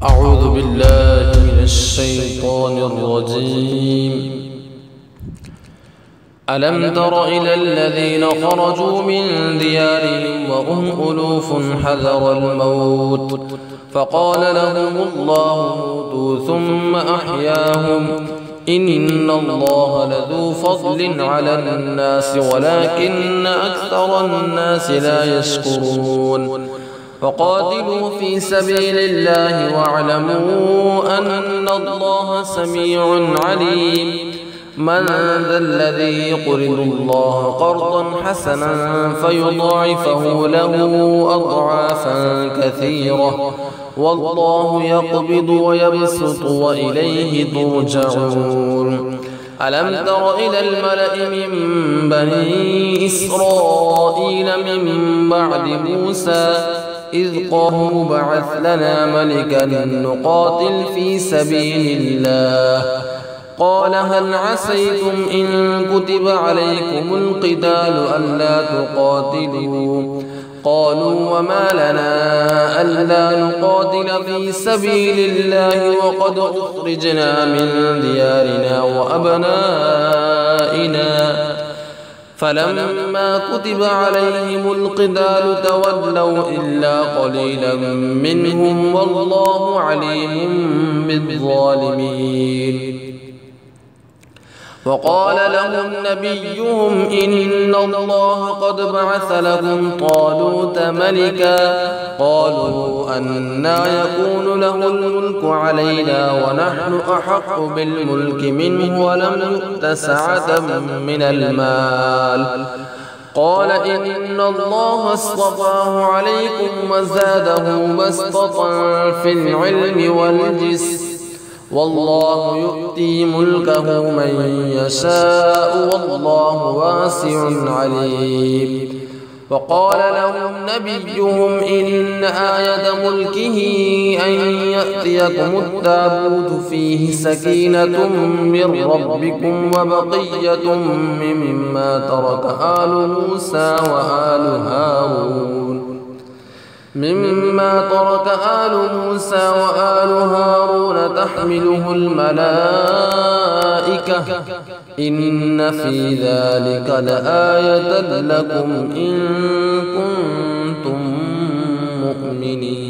أعوذ بالله من الشيطان الرجيم. ألم تر إلى الذين خرجوا من ديارهم وهم ألوف حذر الموت فقال لهم الله موتوا ثم أحياهم إن الله لذو فضل على الناس ولكن أكثر الناس لا يشكرون. فقاتلوا في سبيل الله واعلموا أن الله سميع عليم. من ذا الذي يقرض الله قرضا حسنا فيضاعفه له أضعافا كثيرة والله يقبض ويبسط وإليه ترجعون. ألم تر إلى الملأ من بني إسرائيل من بعد موسى إذ قالوا بعث لنا ملكا نقاتل في سبيل الله قال هل عسيتم إن كتب عليكم القتال ألا تقاتلوا قالوا وما لنا ألا نقاتل في سبيل الله وقد أخرجنا من ديارنا وأبنائنا فلما كتب عليهم القتال تولوا إلا قليلا منهم والله عليم بالظالمين. وقال لهم نبيهم إن الله قد بعث لكم طالوت ملكا قالوا أنى يكون له الملك علينا ونحن أحق بالملك منه ولم يؤت سعة من المال قال إن الله اصطفاه عليكم وزاده بسطة في العلم والجسم والله يؤتي ملكه من يشاء والله واسع عليم. وقال لهم نبيهم إن آية ملكه أن يأتيكم التابوت فيه سكينة من ربكم وبقية مما ترك آل موسى وآل هارون تحمله الملائكة إن في ذلك لآية لكم إن كنتم مؤمنين.